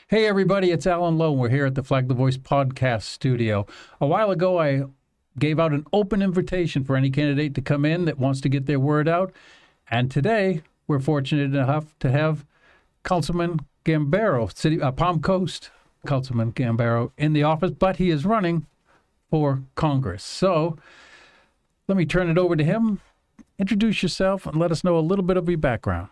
Hey, everybody, it's Alan Lowe. We're here at the Flagler Voice podcast studio. A while ago, I gave out an open invitation for any candidate to come in that wants to get their word out. And today, we're fortunate enough to have Councilman Gambaro, Palm Coast Councilman Gambaro, in the office, but he is running for Congress. So let me turn it over to him. Introduce yourself and let us know a little bit of your background.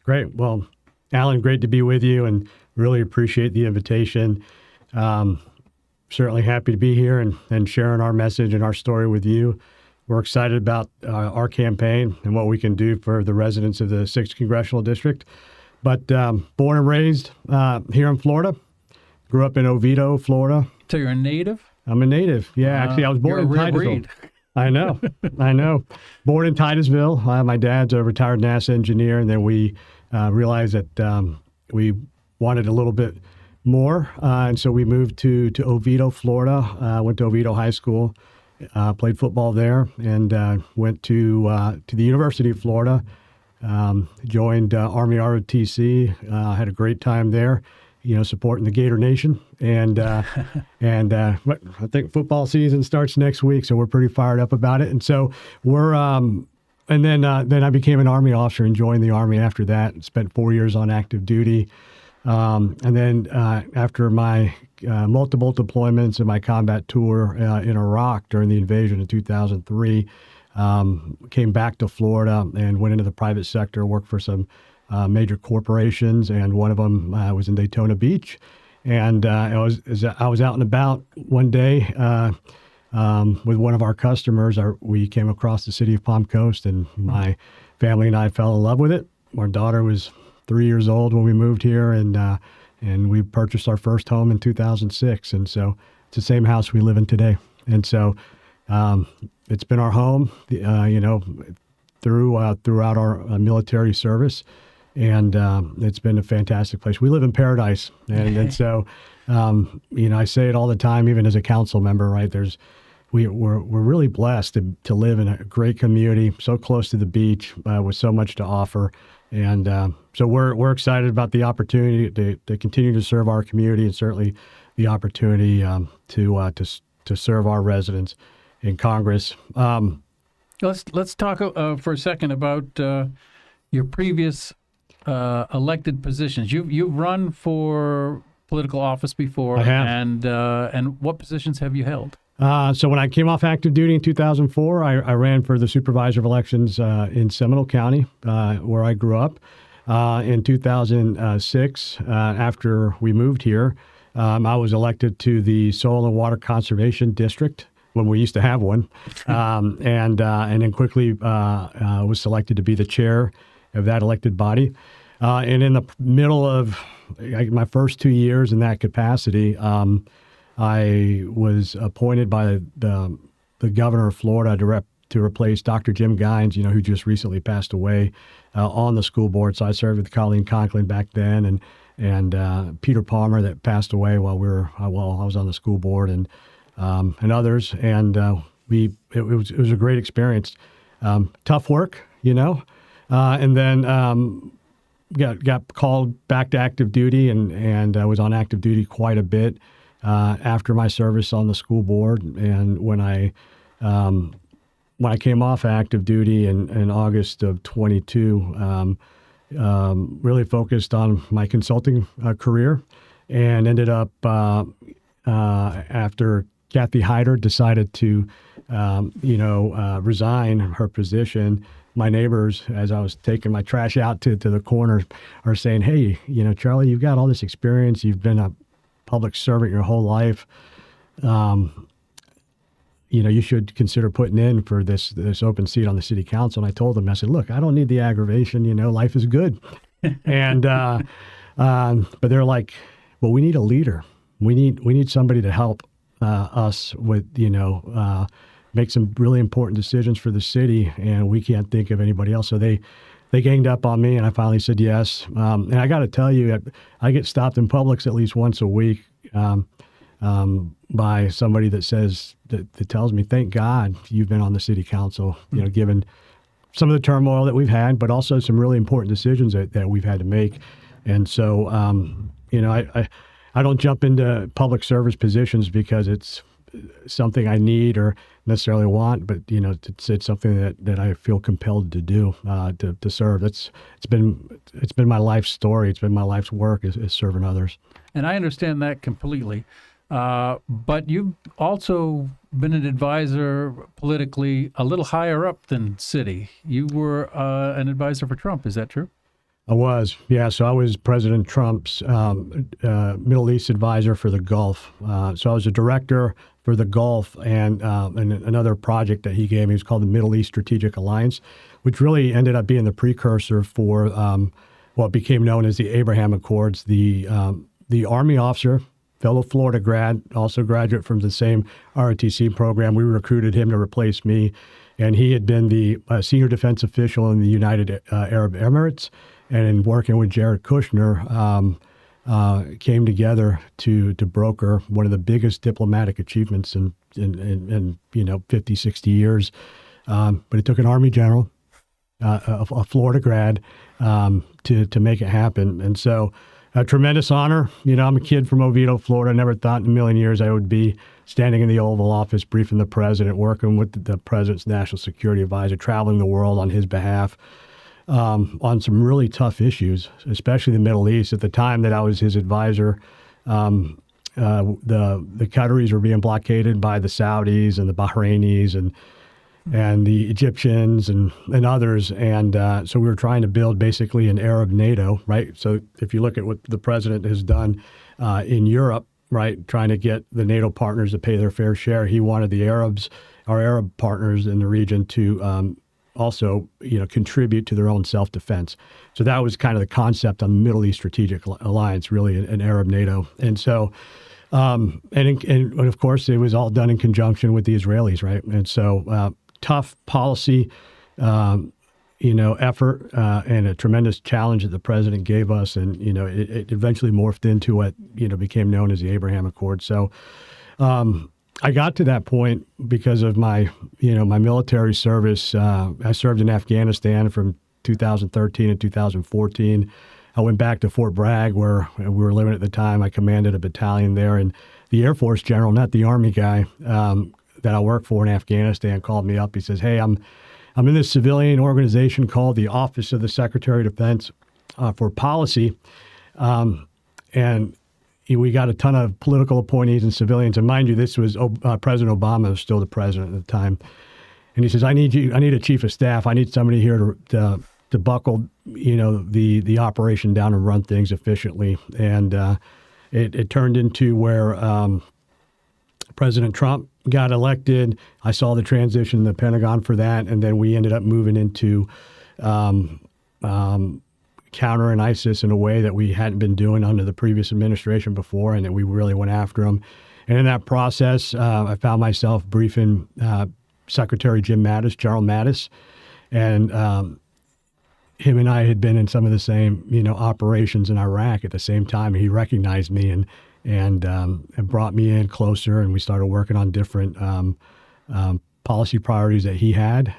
Great. Well, Alan, great to be with you and really appreciate the invitation. Certainly happy to be here and sharing our message and our story with you. We're excited about our campaign and what we can do for the residents of the 6th Congressional District. But born and raised here in Florida, grew up in Oviedo, Florida. So you're a native? I'm a native. Yeah, actually, I was born in Titusville. I know. Born in Titusville. My dad's a retired NASA engineer, and then we realized that we wanted a little bit more, and so we moved to Oviedo, Florida. Went to Oviedo High School, played football there, and went to the University of Florida. Joined Army ROTC. Had a great time there, supporting the Gator Nation. And I think football season starts next week, so we're pretty fired up about it. And so we're and then I became an Army officer and joined the Army after that. Spent 4 years on active duty. And then after my multiple deployments and my combat tour in Iraq during the invasion in 2003, came back to Florida and went into the private sector, worked for some major corporations, and one of them was in Daytona Beach. And I was out and about one day with one of our customers. We came across the city of Palm Coast, and my family and I fell in love with it. Our daughter was 3 years old when we moved here, and we purchased our first home in 2006. And so it's the same house we live in today. And so it's been our home, throughout our military service. And it's been a fantastic place. We live in paradise. And so, I say it all the time, even as a council member, right? We're really blessed to live in a great community, so close to the beach, with so much to offer. And so we're excited about the opportunity to continue to serve our community, and certainly the opportunity to serve our residents in Congress. Let's talk for a second about your previous elected positions. You've run for political office before. I have. And what positions have you held? So when I came off active duty in 2004, I ran for the supervisor of elections in Seminole County, where I grew up. In 2006, after we moved here, I was elected to the Soil and Water Conservation District when we used to have one, and then quickly was selected to be the chair of that elected body. And in the middle of my first 2 years in that capacity, I was appointed by the governor of Florida to replace Dr. Jim Gines, who just recently passed away, on the school board. So I served with Colleen Conklin back then, and Peter Palmer that passed away while I was on the school board, and others. And it was a great experience. Tough work, and then got called back to active duty, and I was on active duty quite a bit after my service on the school board. And when I came off active duty in August of 22, really focused on my consulting career, and ended up after Kathy Hyder decided to resign her position. My neighbors, as I was taking my trash out to the corner, are saying, "Hey, Charlie, you've got all this experience. You've been a public servant your whole life. You should consider putting in for this open seat on the city council." And I told them, I said, "Look, I don't need the aggravation. Life is good." And but they're like, "Well, we need a leader. We need somebody to help us with make some really important decisions for the city, and we can't think of anybody else." So they ganged up on me, and I finally said yes. And I got to tell you, I get stopped in Publix at least once a week by somebody that tells me, "Thank God you've been on the city council," given some of the turmoil that we've had, but also some really important decisions that we've had to make. And so, I don't jump into public service positions because it's something I need or necessarily want, but it's something that I feel compelled to do, to serve. It's been my life's story. It's been my life's work is serving others. And I understand that completely. But you've also been an advisor politically a little higher up than city. You were an advisor for Trump. Is that true? I was, yeah. So I was President Trump's Middle East advisor for the Gulf. So I was a director for the Gulf and another project that he gave me was called the Middle East Strategic Alliance, which really ended up being the precursor for what became known as the Abraham Accords. The Army officer, fellow Florida grad, also graduate from the same ROTC program. We recruited him to replace me, and he had been the senior defense official in the United Arab Emirates. And in working with Jared Kushner, came together to broker one of the biggest diplomatic achievements in 50, 60 years. But it took an Army general, a Florida grad, to make it happen. And so a tremendous honor. I'm a kid from Oviedo, Florida. I never thought in a million years I would be standing in the Oval Office, briefing the president, working with the president's national security advisor, traveling the world on his behalf. On some really tough issues, especially the Middle East. At the time that I was his advisor, the Qataris were being blockaded by the Saudis and the Bahrainis and the Egyptians and others. And so we were trying to build basically an Arab NATO, right? So if you look at what the president has done in Europe, right, trying to get the NATO partners to pay their fair share, he wanted the Arabs, our Arab partners in the region, to also, contribute to their own self-defense. So that was kind of the concept on the Middle East Strategic Alliance, really an Arab NATO. And so, and of course, it was all done in conjunction with the Israelis, right? And so tough policy, effort and a tremendous challenge that the president gave us. And, it eventually morphed into what, became known as the Abraham Accord. So, I got to that point because of my military service. I served in Afghanistan from 2013 to 2014. I went back to Fort Bragg where we were living at the time. I commanded a battalion there, and the Air Force general, not the Army guy, that I worked for in Afghanistan, called me up. He says, "Hey, I'm in this civilian organization called the Office of the Secretary of Defense for Policy, and we got a ton of political appointees and civilians." And mind you, this was President Obama was still the president at the time. And he says, I need a chief of staff. I need somebody here to buckle, the operation down and run things efficiently. And it turned into where President Trump got elected. I saw the transition in the Pentagon for that. And then we ended up moving into countering ISIS in a way that we hadn't been doing under the previous administration before, and that we really went after them. And in that process, I found myself briefing Secretary Jim Mattis, General Mattis, and him and I had been in some of the same, operations in Iraq at the same time. He recognized me and brought me in closer, and we started working on different policy priorities that he had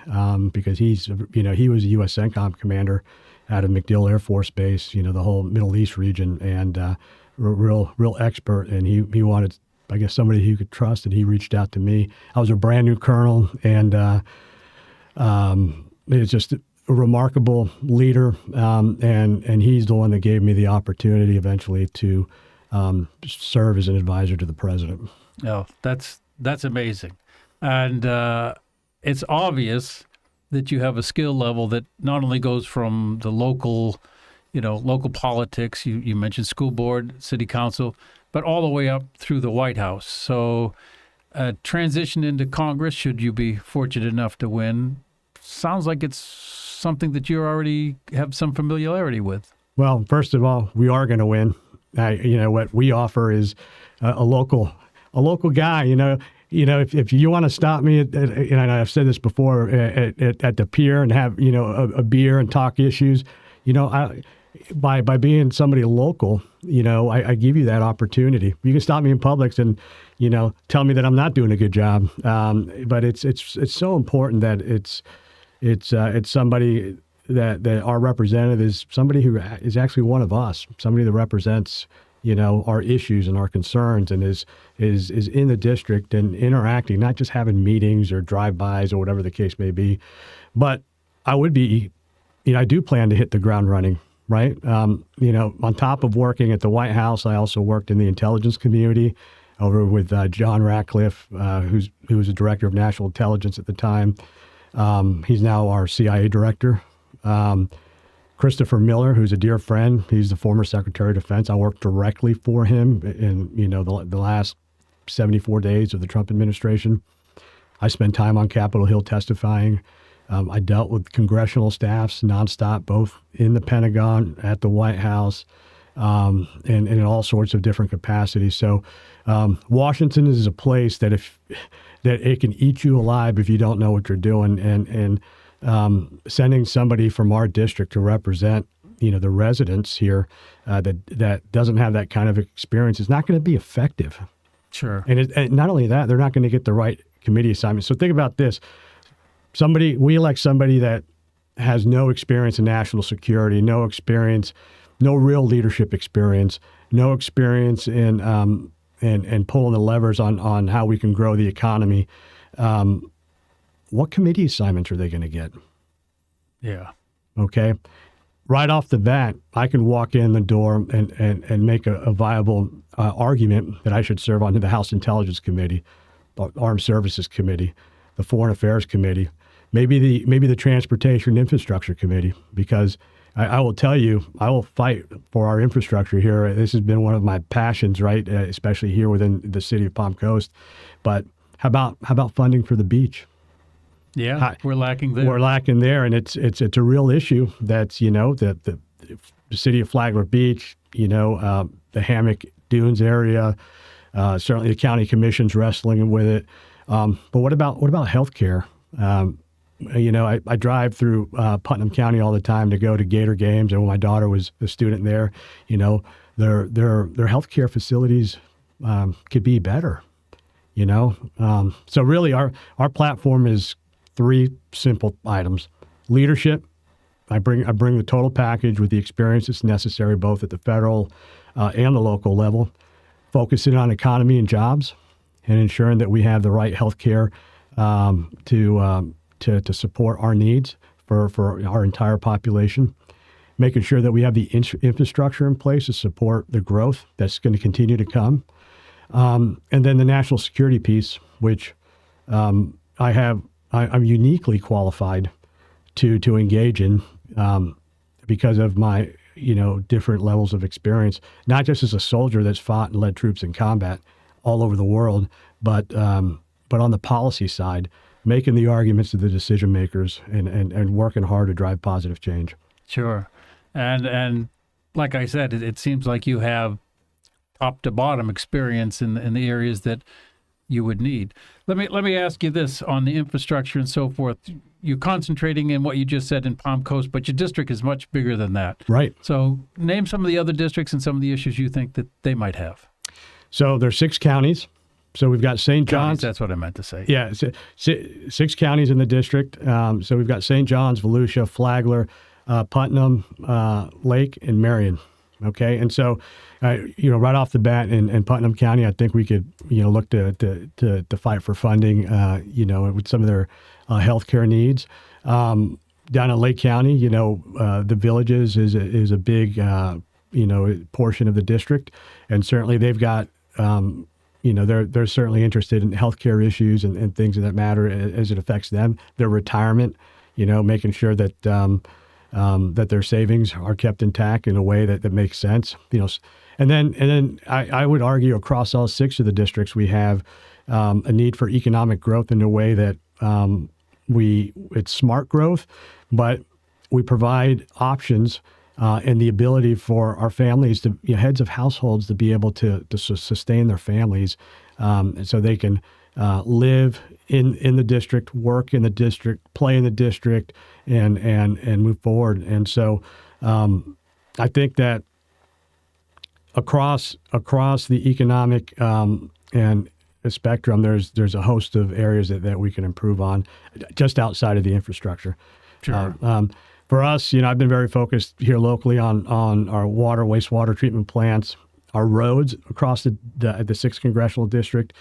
because he was a U.S. CENTCOM commander out of MacDill Air Force Base, the whole Middle East region, and real expert. And he wanted, I guess, somebody he could trust, and he reached out to me. I was a brand new colonel, and it's just a remarkable leader. And he's the one that gave me the opportunity eventually to serve as an advisor to the president. Oh, that's amazing. And it's obvious that you have a skill level that not only goes from the local politics, you mentioned school board, city council, but all the way up through the White House. So transition into Congress, should you be fortunate enough to win, sounds like it's something that you already have some familiarity with. Well, first of all, we are going to win. What we offer is a local guy, if you want to stop me, and I've said this before, at the pier and have, a beer and talk issues, by being somebody local, I give you that opportunity. You can stop me in Publix and, tell me that I'm not doing a good job. But it's so important that it's somebody that our representative is somebody who is actually one of us, somebody that represents, our issues and our concerns, and is in the district and interacting, not just having meetings or drive-bys or whatever the case may be. But I would be, I do plan to hit the ground running, right? On top of working at the White House, I also worked in the intelligence community over with John Ratcliffe, who was the director of national intelligence at the time. He's now our CIA director. Christopher Miller, who's a dear friend, he's the former Secretary of Defense. I worked directly for him in the last 74 days of the Trump administration. I spent time on Capitol Hill testifying. I dealt with congressional staffs nonstop, both in the Pentagon, at the White House, and in all sorts of different capacities. So Washington is a place that it can eat you alive if you don't know what you're doing. And sending somebody from our district to represent, the residents here that doesn't have that kind of experience is not going to be effective. Sure. And not only that, they're not going to get the right committee assignments. So think about this. We elect somebody that has no experience in national security, no experience, no real leadership experience, no experience in pulling the levers on how we can grow the economy. What committee assignments are they going to get? Yeah. Okay. Right off the bat, I can walk in the door and make a viable argument that I should serve on the House Intelligence Committee, Armed Services Committee, the Foreign Affairs Committee, maybe the Transportation Infrastructure Committee, because I will tell you, I will fight for our infrastructure here. This has been one of my passions, right? Especially here within the city of Palm Coast. But how about funding for the beach? Yeah, we're lacking there. We're lacking there, and it's a real issue. That's the city of Flagler Beach, the Hammock Dunes area. Certainly, the county commission's wrestling with it. But what about health care? I drive through Putnam County all the time to go to Gator games, and when my daughter was a student there, their health care facilities could be better. So really, our platform is 3 simple items: leadership. I bring the total package with the experience that's necessary, both at the federal and the local level. Focusing on economy and jobs, and ensuring that we have the right health care to support our needs for our entire population. Making sure that we have the infrastructure in place to support the growth that's going to continue to come. And then the national security piece, which I'm uniquely qualified to engage in because of my different levels of experience, not just as a soldier that's fought and led troops in combat all over the world, but on the policy side, making the arguments to the decision makers and working hard to drive positive change. Sure. And like I said, it seems like you have top to bottom experience in the areas that you would need. Let me ask you this on the infrastructure and so forth. You're concentrating in what you just said in Palm Coast, but your district is much bigger than that. Right. So name some of the other districts and some of the issues you think that they might have. So there's 6 counties. So we've got St. John's. That's what I meant to say. Yeah, 6 counties in the district. So we've got St. John's, Volusia, Flagler, Putnam, Lake, and Marion. Okay, and so right off the bat in Putnam County, I think we could look to fight for funding with some of their healthcare needs. Down in Lake County, the Villages is a big portion of the district, and certainly they've got. They're certainly interested in healthcare issues and things of that matter as it affects them. Their retirement, making sure that that their savings are kept intact in a way that makes sense. And then I would argue across all 6 of the districts we have a need for economic growth in a way that it's smart growth, but we provide options. And the ability for our families to, heads of households to be able to sustain their families, and so they can live in the district, work in the district, play in the district, and move forward. And so I think that across the economic and spectrum, there's a host of areas that we can improve on, just outside of the infrastructure. Sure. For us, I've been very focused here locally on our wastewater treatment plants, Our roads across the 6th Congressional District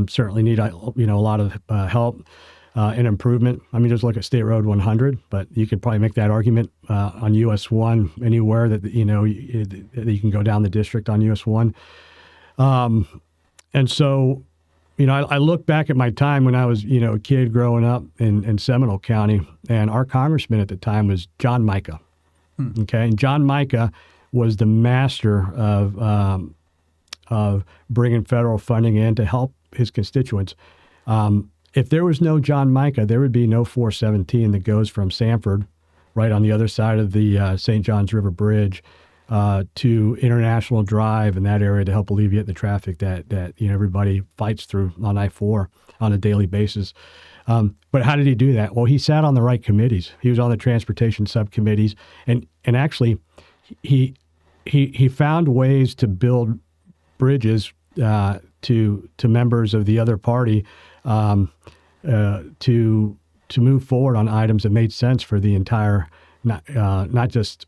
certainly need a lot of help and improvement. I mean, just look at State Road 100, but you could probably make that argument on US 1 anywhere that you can go down the district on US 1. And so, I look back at my time when I was, a kid growing up in Seminole County, and our congressman at the time was John Mica. Okay, and John Mica was the master of bringing federal funding in to help his constituents. If there was no John Mica, there would be no 417 that goes from Sanford, right on the other side of the St. Johns River Bridge, to International Drive and that area to help alleviate the traffic that everybody fights through on I-4 on a daily basis. But how did he do that? Well, he sat on the right committees. He was on the transportation subcommittees, and actually, he found ways to build bridges to members of the other party to move forward on items that made sense for the entire, not just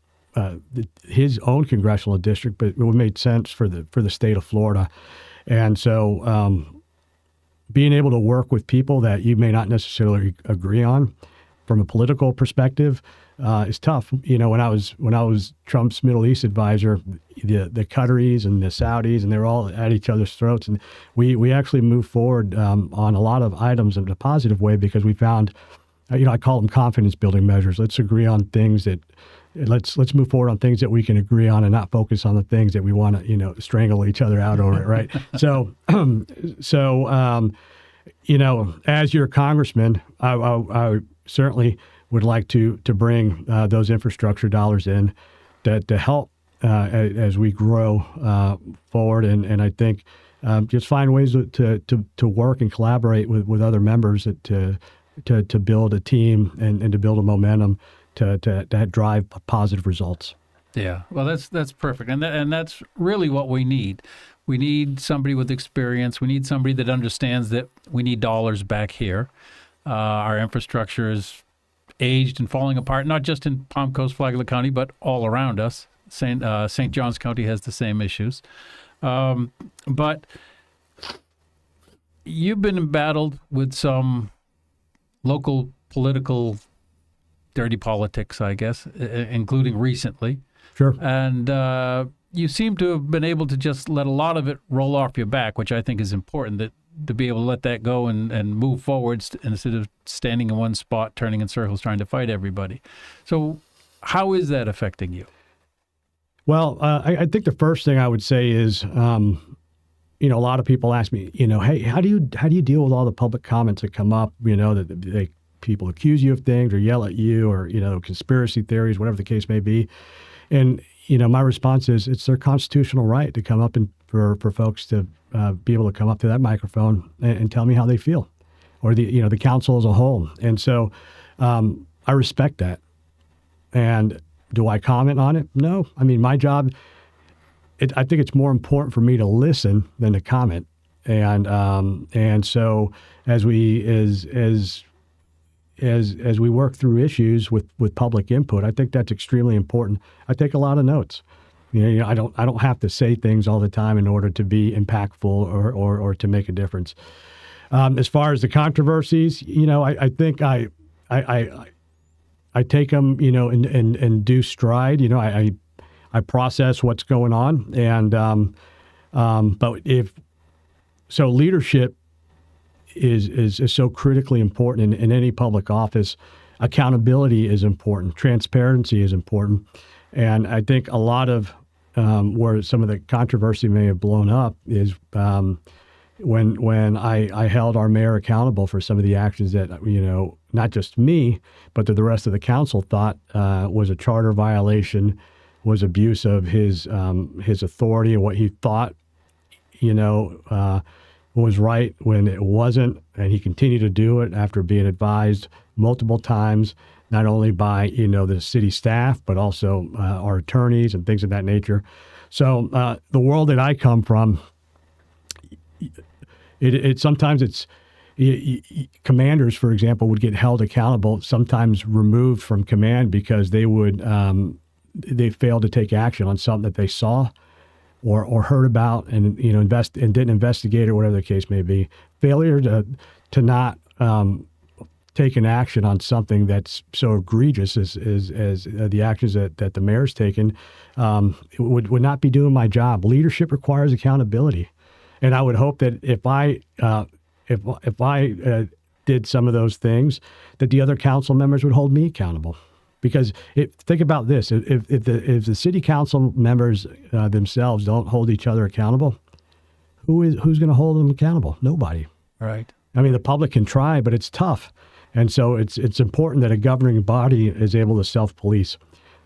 his own congressional district, but it made sense for the state of Florida. And so being able to work with people that you may not necessarily agree on from a political perspective is tough. When I was Trump's Middle East advisor, the Qataris and the Saudis, and they were all at each other's throats. And we actually moved forward on a lot of items in a positive way because we found, I call them confidence building measures. Let's agree on things that, let's move forward on things that we can agree on and not focus on the things that we want to, strangle each other out over it, right? So, as your congressman, I certainly would like to bring those infrastructure dollars in to help as we grow forward, and I think just find ways to work and collaborate with other members to build a team and to build a momentum to drive positive results. Yeah, well, that's perfect, and that's really what we need. We need somebody with experience. We need somebody that understands that we need dollars back here. Our infrastructure is aged and falling apart, not just in Palm Coast, Flagler County, but all around us. St. Johns County has the same issues. But you've been embattled with some local political dirty politics, I guess, including recently. Sure. And you seem to have been able to just let a lot of it roll off your back, which I think is important, that to be able to let that go and move forwards instead of standing in one spot, turning in circles, trying to fight everybody. So how is that affecting you? Well, I think the first thing I would say is, a lot of people ask me, hey, how do you deal with all the public comments that come up, that people accuse you of things or yell at you or, conspiracy theories, whatever the case may be. And, my response is it's their constitutional right to come up and for folks to be able to come up to that microphone and tell me how they feel, or the council as a whole. And so I respect that. And do I comment on it? No. I mean, my job, I think it's more important for me to listen than to comment. And so as we work through issues with public input, I think that's extremely important. I take a lot of notes. I don't have to say things all the time in order to be impactful or to make a difference. As far as the controversies, I think I take them, in due stride. I process what's going on, and but leadership is so critically important in any public office. Accountability is important. Transparency is important. And I think a lot of where some of the controversy may have blown up is when I held our mayor accountable for some of the actions that, not just me, but that the rest of the council thought was a charter violation, was abuse of his authority and what he thought, was right when it wasn't, and he continued to do it after being advised multiple times, not only by the city staff but also our attorneys and things of that nature. So the world that I come from, it sometimes it's commanders, for example, would get held accountable, sometimes removed from command because they failed to take action on something that they saw or heard about and didn't investigate or whatever the case may be. Failure to not take an action on something that's so egregious as the actions that the mayor's taken would not be doing my job. Leadership requires accountability, and I would hope that if I did some of those things, that the other council members would hold me accountable. Because think about this: if the city council members themselves don't hold each other accountable, who's going to hold them accountable? Nobody. Right. I mean, the public can try, but it's tough. And so it's important that a governing body is able to self-police.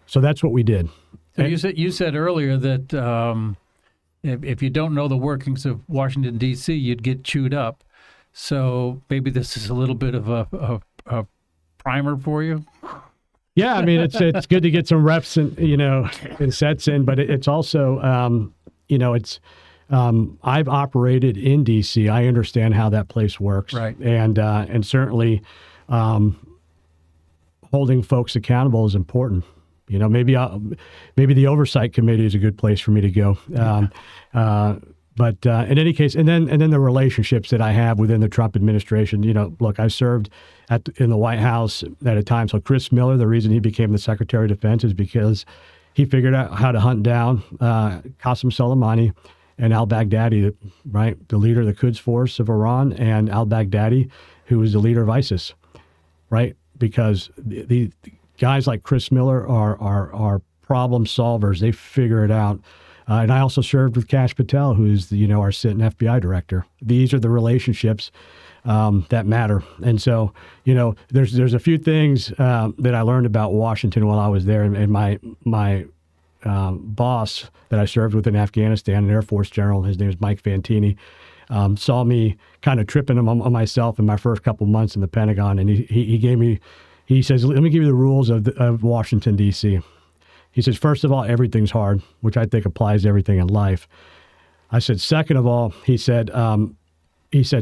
So that's what we did. So you said earlier that if you don't know the workings of Washington, D.C., you'd get chewed up. So maybe this is a little bit of a primer for you. Yeah, I mean, it's good to get some reps and sets in, but it's also I've operated in D.C. I understand how that place works, right? And certainly holding folks accountable is important. Maybe the oversight committee is a good place for me to go. But in any case, and then the relationships that I have within the Trump administration. Look, I served in the White House at a time. So Chris Miller, the reason he became the Secretary of Defense is because he figured out how to hunt down Qasem Soleimani and al-Baghdadi, right? The leader of the Quds Force of Iran, and al-Baghdadi, who was the leader of ISIS, right? Because the guys like Chris Miller are problem solvers. They figure it out. And I also served with Kash Patel, who's our sitting FBI director. These are the relationships that matter. And so, there's a few things that I learned about Washington while I was there, and my boss that I served with in Afghanistan, an Air Force general, his name is Mike Fantini, saw me kind of tripping on myself in my first couple months in the Pentagon, and he says, let me give you the rules of Washington, D.C. He says, first of all, everything's hard, which I think applies to everything in life. I said, second of all, he said,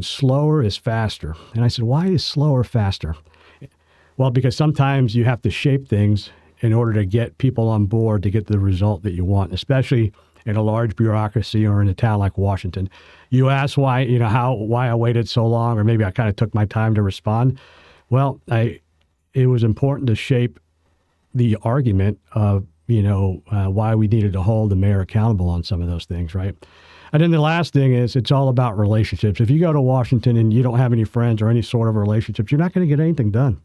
slower is faster. And I said, why is slower faster? Well, because sometimes you have to shape things in order to get people on board to get the result that you want, especially in a large bureaucracy or in a town like Washington. You ask why I waited so long, or maybe I kind of took my time to respond. Well, it was important to shape the argument of, why we needed to hold the mayor accountable on some of those things, right? And then the last thing is it's all about relationships. If you go to Washington and you don't have any friends or any sort of relationships, you're not going to get anything done.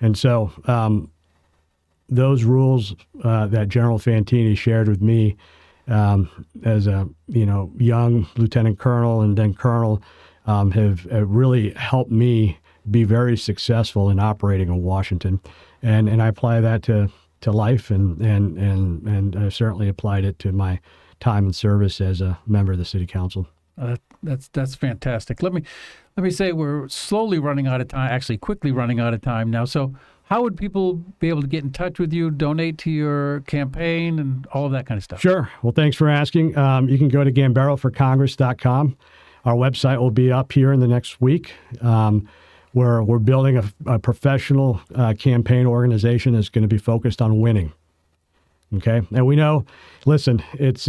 And so those rules that General Fantini shared with me as a young lieutenant colonel and then colonel have really helped me be very successful in operating in Washington, and I apply that to life, and I certainly applied it to my time and service as a member of the city council. That's fantastic. Let me say we're slowly running out of time, actually quickly running out of time now. So how would people be able to get in touch with you, donate to your campaign, and all of that kind of stuff? Sure. Well, thanks for asking. You can go to GambaroForCongress.com. Our website will be up here in the next week. We're building a professional campaign organization that's going to be focused on winning. Okay, and we know. Listen, it's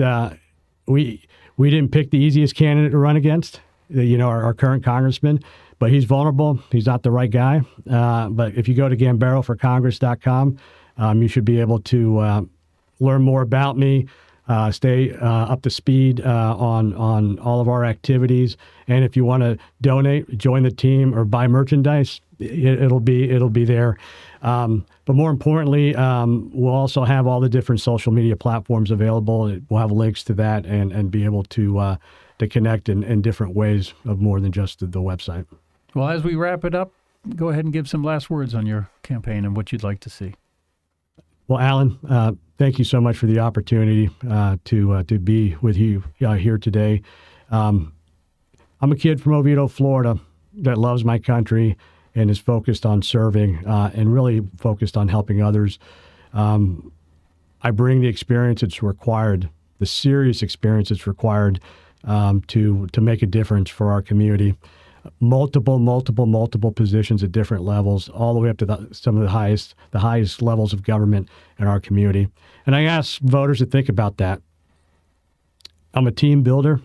we didn't pick the easiest candidate to run against. Our current congressman, but he's vulnerable. He's not the right guy. But if you go to GambaroForCongress.com, you should be able to learn more about me. Stay up to speed on all of our activities, and if you want to donate, join the team, or buy merchandise, it'll be there. But more importantly, we'll also have all the different social media platforms available. We'll have links to that and be able to connect in different ways of more than just the website. Well, as we wrap it up, go ahead and give some last words on your campaign and what you'd like to see. Well, Alan, thank you so much for the opportunity to be with you here today. I'm a kid from Oviedo, Florida, that loves my country and is focused on serving and really focused on helping others. I bring the experience that's required, the serious experience that's required to make a difference for our community. Multiple positions at different levels, all the way up to some of the highest levels of government in our community. And I ask voters to think about that. I'm a team builder,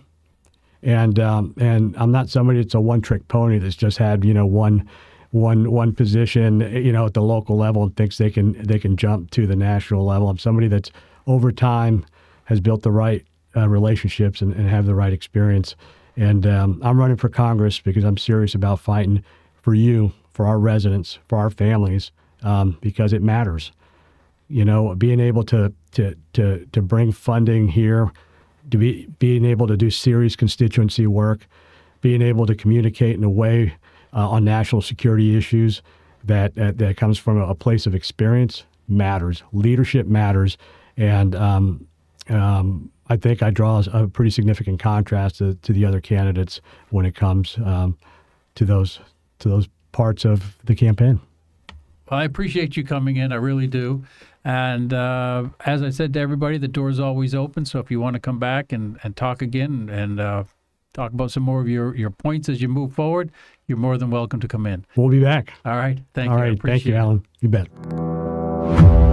and I'm not somebody that's a one-trick pony that's just had one position at the local level and thinks they can jump to the national level. I'm somebody that's over time has built the right relationships and have the right experience. And I'm running for Congress because I'm serious about fighting for you, for our residents, for our families, because it matters. Being able to bring funding here, being able to do serious constituency work, being able to communicate in a way on national security issues that comes from a place of experience matters. Leadership matters, and I think I draw a pretty significant contrast to the other candidates when it comes to those parts of the campaign. Well, I appreciate you coming in. I really do. And as I said to everybody, the door's always open. So if you want to come back and talk again and talk about some more of your points as you move forward, you're more than welcome to come in. We'll be back. All right. Thank you. All right. Thank you, Alan. You bet.